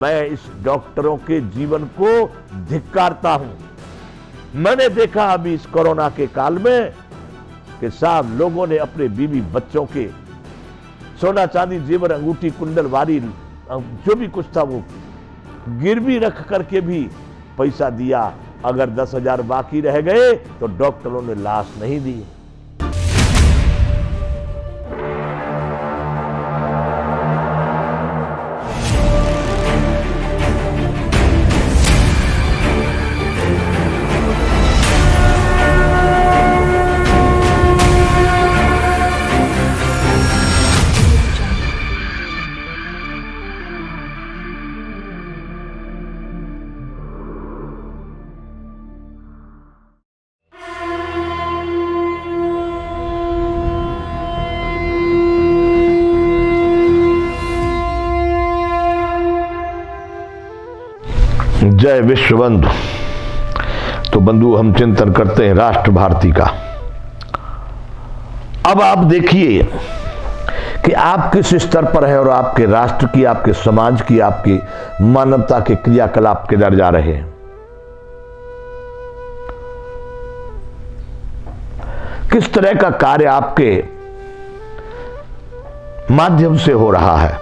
मैं इस डॉक्टरों के जीवन को धिक्कारता हूं। मैंने देखा अभी इस कोरोना के काल में कि साहब लोगों ने अपने बीवी बच्चों के सोना चांदी जेवर अंगूठी कुंडल वारी जो भी कुछ था वो गिरवी रख करके भी पैसा दिया। अगर 10,000 बाकी रह गए तो डॉक्टरों ने लाश नहीं दी। जय विश्व बंधु। तो बंधु हम चिंतन करते हैं राष्ट्र भारती का। अब आप देखिए कि आप किस स्तर पर है और आपके राष्ट्र की, आपके समाज की, आपकी मानवता के क्रियाकलाप किधर जा रहे हैं। किस तरह का कार्य आपके माध्यम से हो रहा है।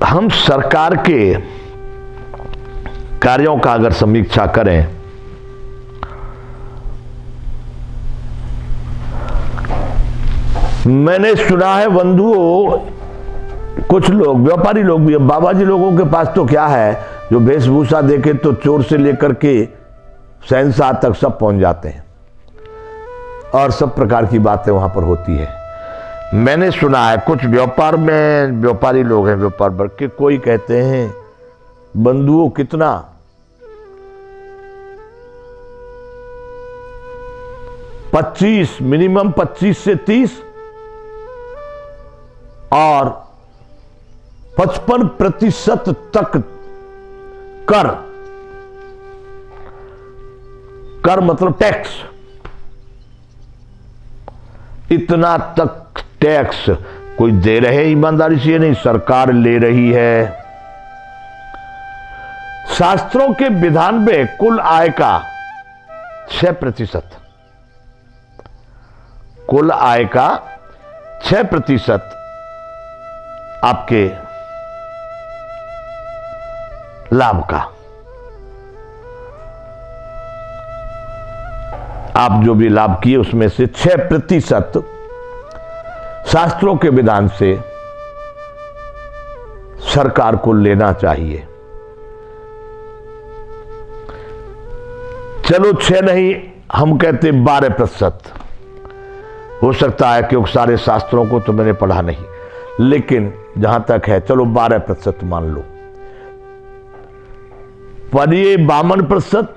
हम सरकार के कार्यों का अगर समीक्षा करें मैंने सुना है बंधुओं, कुछ लोग व्यापारी लोग भी, अब बाबा जी लोगों के पास तो क्या है, जो वेशभूषा देखे तो चोर से लेकर के शहंशाह तक सब पहुंच जाते हैं और सब प्रकार की बातें वहां पर होती है। मैंने सुना है कुछ व्यापार में व्यापारी लोग हैं, व्यापार वर्ग के, कोई कहते हैं बंधुओं कितना 25 मिनिमम 25 से 30 और 55% तक कर मतलब टैक्स, इतना तक टैक्स कोई दे रहे ईमानदारी से, नहीं सरकार ले रही है। शास्त्रों के विधान में कुल आय का 6%, कुल आय का 6% आपके लाभ का, आप जो भी लाभ किए उसमें से 6% शास्त्रों के विधान से सरकार को लेना चाहिए। चलो 6 नहीं, हम कहते 12%। हो सकता है क्योंकि सारे शास्त्रों को तो मैंने पढ़ा नहीं, लेकिन जहां तक है चलो 12% मान लो, पर ये 52%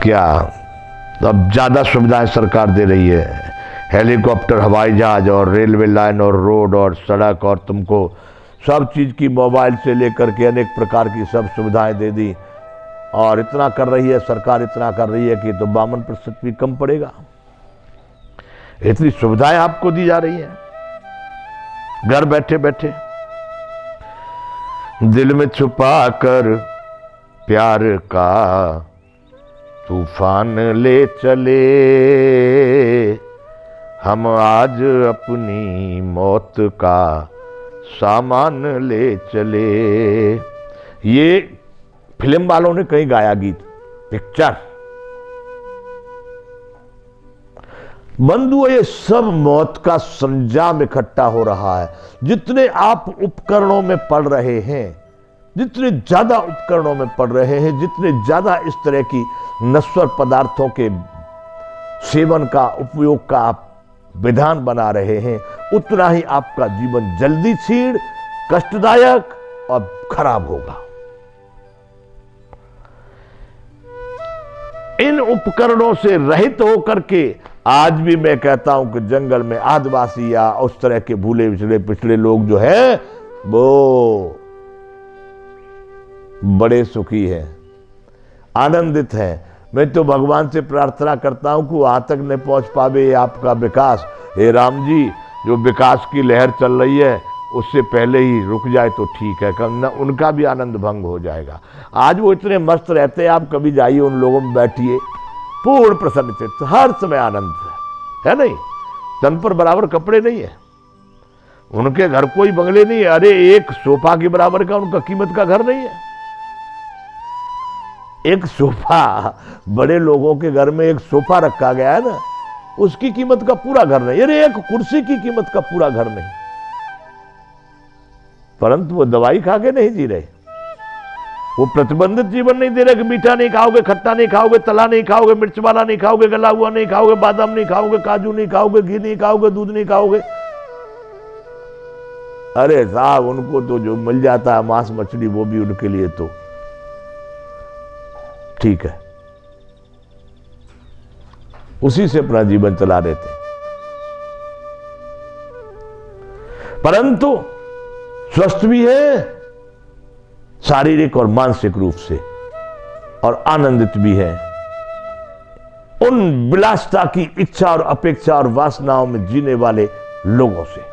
क्या अब ज्यादा सुविधाएं सरकार दे रही है। हेलीकॉप्टर, हवाई जहाज और रेलवे लाइन और रोड और सड़क और तुमको सब चीज की, मोबाइल से लेकर के अनेक प्रकार की सब सुविधाएं दे दी और इतना कर रही है सरकार, इतना कर रही है कि तो 52% भी कम पड़ेगा। इतनी सुविधाएं आपको दी जा रही है घर बैठे बैठे। दिल में छुपा कर प्यार का तूफान ले चले, हम आज अपनी मौत का सामान ले चले। ये फिल्म वालों ने कहीं गाया गीत, पिक्चर। बंधुओं ये सब मौत का संजाम इकट्ठा हो रहा है। जितने आप उपकरणों में पड़ रहे हैं, जितने ज्यादा उपकरणों में पड़ रहे हैं, जितने ज्यादा इस तरह की नश्वर पदार्थों के सेवन का, उपयोग का आप विधान बना रहे हैं, उतना ही आपका जीवन जल्दी क्षीण, कष्टदायक और खराब होगा। इन उपकरणों से रहित होकर के आज भी मैं कहता हूं कि जंगल में आदिवासी या उस तरह के भूले पिछड़े लोग जो है वो बड़े सुखी हैं, आनंदित हैं। मैं तो भगवान से प्रार्थना करता हूं कि वहां तक न पहुंच पावे ये आपका विकास। हे राम जी, जो विकास की लहर चल रही है उससे पहले ही रुक जाए तो ठीक है, कम ना उनका भी आनंद भंग हो जाएगा। आज वो इतने मस्त रहते हैं, आप कभी जाइए उन लोगों में बैठिए, पूर्ण प्रसन्नचित्त, हर समय आनंद है नहीं, तन पर बराबर कपड़े नहीं है, उनके घर कोई बंगले नहीं है, अरे एक सोफा के बराबर का उनका कीमत का घर नहीं है। एक सोफा, बड़े लोगों के घर में एक सोफा रखा गया है ना, उसकी कीमत का पूरा घर नहीं, अरे एक कुर्सी की कीमत का पूरा घर नहीं। परंतु वो दवाई खा के नहीं जी रहे, वो प्रतिबंधित जीवन नहीं दे रहे कि मीठा नहीं खाओगे, खट्टा नहीं खाओगे, तला नहीं खाओगे, मिर्च वाला नहीं खाओगे, गला हुआ नहीं खाओगे, बादाम नहीं खाओगे, काजू नहीं खाओगे, घी नहीं खाओगे, दूध नहीं खाओगे। अरे साहब, उनको तो जो मिल जाता है मांस मछली, वो भी उनके लिए तो ठीक है, उसी से अपना जीवन चला रहे थे। परंतु स्वस्थ भी है शारीरिक और मानसिक रूप से, और आनंदित भी है उन विलासिता की इच्छा और अपेक्षा और वासनाओं में जीने वाले लोगों से।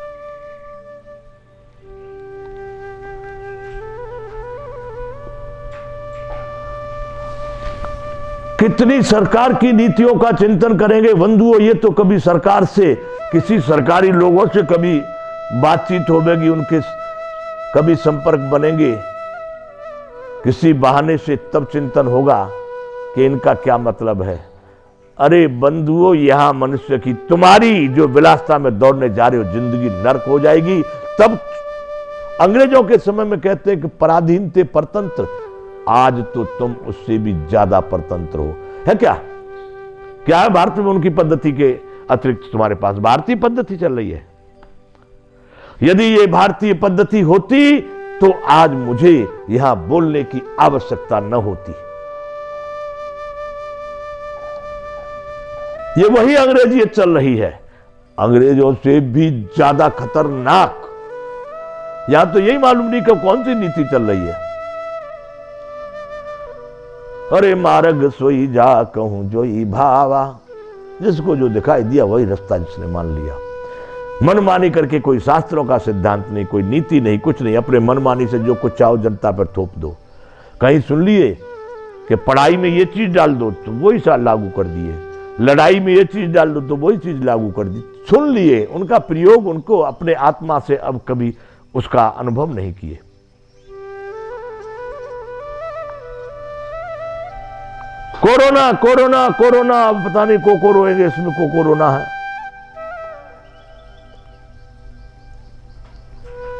कितनी सरकार की नीतियों का चिंतन करेंगे बंधुओं, ये तो कभी सरकार से, किसी सरकारी लोगों से कभी बातचीत होगी, उनके कभी संपर्क बनेंगे, किसी बहाने से तब चिंतन होगा कि इनका क्या मतलब है। अरे बंधुओं, यहां मनुष्य की, तुम्हारी जो विलासिता में दौड़ने जा रहे हो, जिंदगी नर्क हो जाएगी। तब अंग्रेजों के समय में कहते हैं कि पराधीन थे परतंत्र, आज तो तुम उससे भी ज्यादा परतंत्र हो। है क्या है भारत में उनकी पद्धति के अतिरिक्त तुम्हारे पास भारतीय पद्धति चल रही है। यदि ये भारतीय पद्धति होती तो आज मुझे यहां बोलने की आवश्यकता न होती। ये वही अंग्रेजियत चल रही है, अंग्रेजों से भी ज्यादा खतरनाक। यहां तो यही मालूम नहीं कि कौन सी नीति चल रही है। अरे मार्ग सोई जा कहूं जोई भावा, जिसको जो दिखाई दिया वही रास्ता जिसने मान लिया। मनमानी करके कोई शास्त्रों का सिद्धांत नहीं, कोई नीति नहीं, कुछ नहीं, अपने मनमानी से जो कुछ चाहो जनता पर थोप दो। कहीं सुन लिए कि पढ़ाई में ये चीज डाल दो तो वही साल लागू कर दिए, लड़ाई में ये चीज डाल दो तो वही चीज लागू कर दी। सुन लिए, उनका प्रयोग उनको अपने आत्मा से अब कभी उसका अनुभव नहीं किए। कोरोना कोरोना कोरोना, अब पता नहीं को रोएंगे, इसमें को कोरोना है।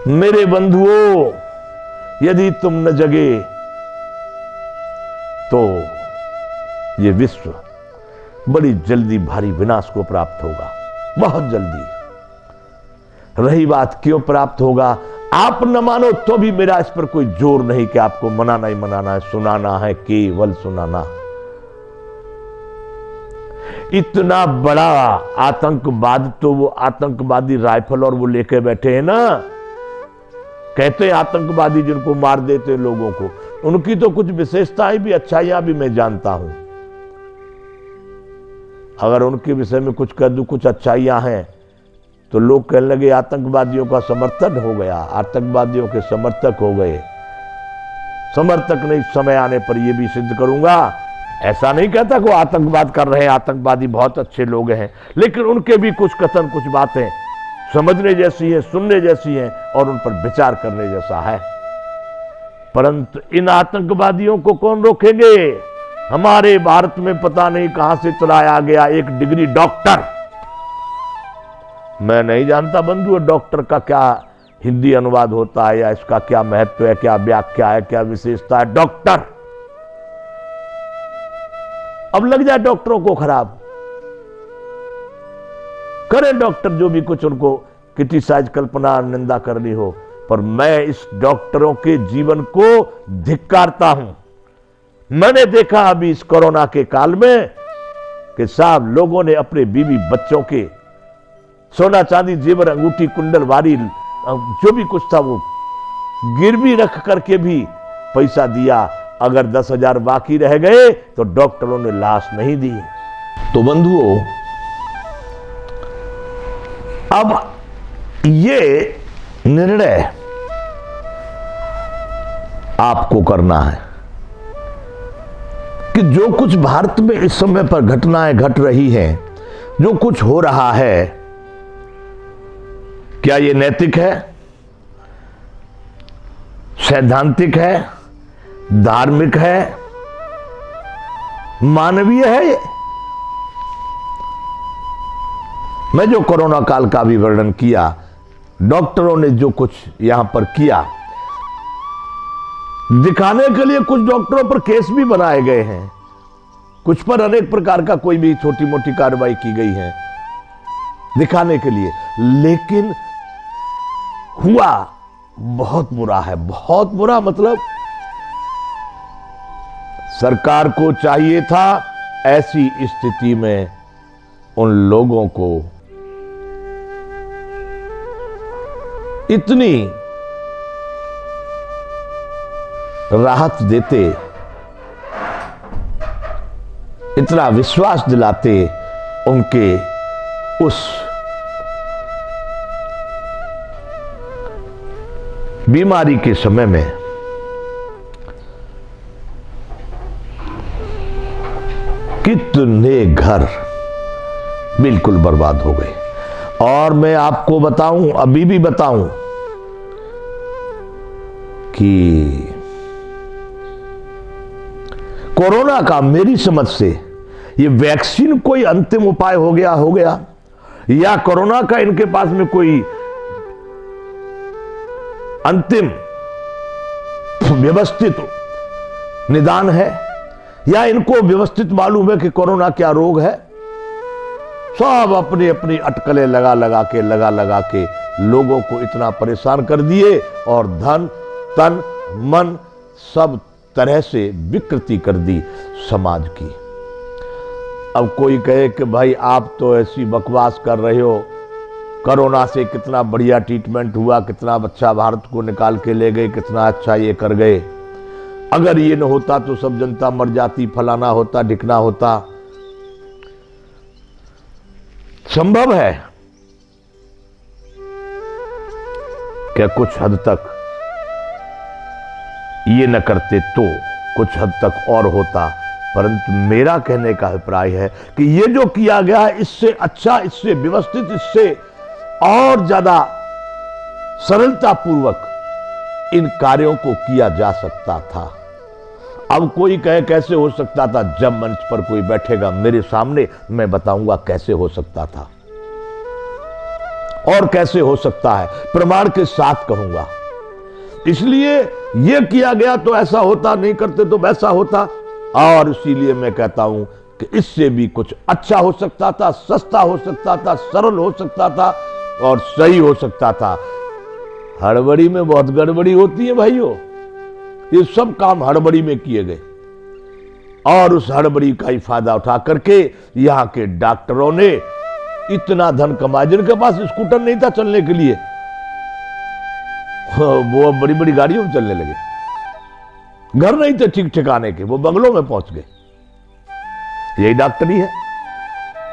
मेरे बंधुओं, यदि तुम न जगे तो ये विश्व बड़ी जल्दी भारी विनाश को प्राप्त होगा, बहुत जल्दी। रही बात क्यों प्राप्त होगा, आप न मानो तो भी मेरा इस पर कोई जोर नहीं कि आपको मनाना ही मनाना है, सुनाना है, केवल सुनाना। इतना बड़ा आतंकवाद तो वो आतंकवादी राइफल और वो लेके बैठे हैं ना, कहते हैं आतंकवादी जिनको मार देते लोगों को, उनकी तो कुछ विशेषताएं भी, अच्छाइयां भी मैं जानता हूं। अगर उनके विषय में कुछ कह दूं, कुछ अच्छाइयां हैं, तो लोग कहने लगे आतंकवादियों का समर्थन हो गया, आतंकवादियों के समर्थक हो गए। समर्थक नहीं, समय आने पर यह भी सिद्ध करूंगा। ऐसा नहीं कहता कि वो आतंकवाद कर रहे हैं, आतंकवादी बहुत अच्छे लोग हैं, लेकिन उनके भी कुछ कथन, कुछ बातें समझने जैसी है, सुनने जैसी है, और उन पर विचार करने जैसा है। परंतु इन आतंकवादियों को कौन रोकेंगे? हमारे भारत में पता नहीं कहां से चलाया गया एक डिग्री डॉक्टर, मैं नहीं जानता बंधु डॉक्टर का क्या हिंदी अनुवाद होता है, या इसका क्या महत्व है, क्या व्याख्या है, क्या विशेषता है। डॉक्टर, अब लग जाए डॉक्टरों को खराब, करें डॉक्टर जो भी कुछ उनको क्रिटिसाइज, कल्पना, निंदा करनी हो, पर मैं इस डॉक्टरों के जीवन को धिक्कारता हूं। मैंने देखा अभी इस कोरोना के काल में कि साहब लोगों ने अपने बीवी बच्चों के सोना चांदी जेवर अंगूठी कुंडल वारी जो भी कुछ था वो गिरवी रख करके भी पैसा दिया, अगर 10,000 बाकी रह गए तो डॉक्टरों ने लाश नहीं दी। तो बंधुओं, अब ये निर्णय आपको करना है कि जो कुछ भारत में इस समय पर घटनाएं घट रही हैं, जो कुछ हो रहा है, क्या ये नैतिक है, सैद्धांतिक है, धार्मिक है, मानवीय है? मैं जो कोरोना काल का भी वर्णन किया, डॉक्टरों ने जो कुछ यहां पर किया, दिखाने के लिए कुछ डॉक्टरों पर केस भी बनाए गए हैं, कुछ पर अनेक प्रकार का कोई भी छोटी मोटी कार्रवाई की गई है दिखाने के लिए, लेकिन हुआ बहुत बुरा है। बहुत बुरा मतलब सरकार को चाहिए था ऐसी स्थिति में उन लोगों को इतनी राहत देते, इतना विश्वास दिलाते उनके उस बीमारी के समय में। कितने घर बिल्कुल बर्बाद हो गए। और मैं आपको बताऊं, अभी भी बताऊं कि कोरोना का मेरी समझ से ये वैक्सीन कोई अंतिम उपाय हो गया या कोरोना का इनके पास में कोई अंतिम व्यवस्थित निदान है, या इनको व्यवस्थित मालूम है कि कोरोना क्या रोग है। सब अपनी अपनी अटकलें लगा लगा के लोगों को इतना परेशान कर दिए और धन तन मन सब तरह से विकृति कर दी समाज की। अब कोई कहे कि भाई आप तो ऐसी बकवास कर रहे हो, कोरोना से कितना बढ़िया ट्रीटमेंट हुआ, कितना अच्छा भारत को निकाल के ले गए, कितना अच्छा ये कर गए, अगर ये न होता तो सब जनता मर जाती, फलाना होता, ढिकना होता। संभव है क्या कुछ हद तक ये न करते तो कुछ हद तक और होता, परंतु मेरा कहने का अभिप्राय है कि ये जो किया गया है इससे अच्छा, इससे व्यवस्थित, इससे और ज्यादा सरलता पूर्वक इन कार्यों को किया जा सकता था। अब कोई कहे कैसे हो सकता था, जब मंच पर कोई बैठेगा मेरे सामने मैं बताऊंगा कैसे हो सकता था और कैसे हो सकता है, प्रमाण के साथ कहूंगा। इसलिए यह किया गया तो ऐसा होता, नहीं करते तो वैसा होता, और इसीलिए मैं कहता हूं कि इससे भी कुछ अच्छा हो सकता था, सस्ता हो सकता था, सरल हो सकता था और सही हो सकता था। हड़बड़ी में बहुत गड़बड़ी होती है भाइयों, ये सब काम हड़बड़ी में किए गए और उस हड़बड़ी का ही फायदा उठा करके यहां के डॉक्टरों ने इतना धन कमाया। जिनके पास स्कूटर नहीं था चलने के लिए, वो बड़ी बड़ी गाड़ियों में चलने लगे, घर नहीं थे ठीक ठिकाने के, वो बंगलों में पहुंच गए। यही डॉक्टरी है।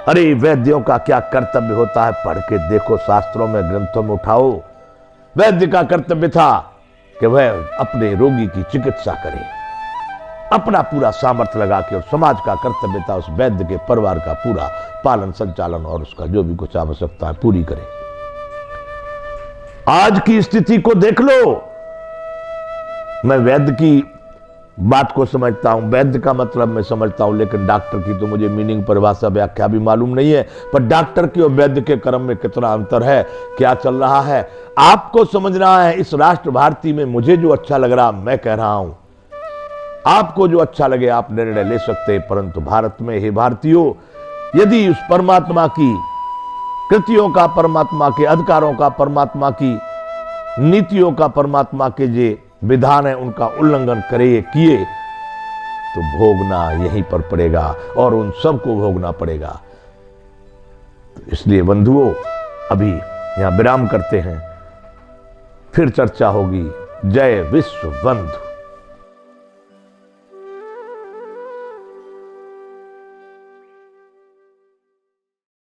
अरे वैद्यों का क्या कर्तव्य होता है, पढ़ के देखो, शास्त्रों में ग्रंथों में उठाओ। वैद्य का कर्तव्य था कि वह अपने रोगी की चिकित्सा करे, अपना पूरा सामर्थ्य लगा के, और समाज का कर्तव्य था उस वैद्य के परिवार का पूरा पालन संचालन और उसका जो भी कुछ आवश्यकता है पूरी करे। आज की स्थिति को देख लो। मैं वैद्य की बात को समझता हूं, वैद्य का मतलब मैं समझता हूं, लेकिन डॉक्टर की तो मुझे मीनिंग, परिभाषा, व्याख्या भी मालूम नहीं है। पर डॉक्टर के और वैद्य के कर्म में कितना अंतर है, क्या चल रहा है, आपको समझना है। इस राष्ट्र भारती में मुझे जो अच्छा लग रहा मैं कह रहा हूं, आपको जो अच्छा लगे आप निर्णय ले सकते हैं, परंतु भारत में, हे भारतीयों, यदि उस परमात्मा की कृतियों का, परमात्मा के अधिकारों का, परमात्मा की नीतियों का, परमात्मा के जो विधान है उनका उल्लंघन किए तो भोगना यहीं पर पड़ेगा और उन सबको भोगना पड़ेगा। तो इसलिए बंधुओं, अभी यहां विराम करते हैं, फिर चर्चा होगी। जय विश्व बंधु।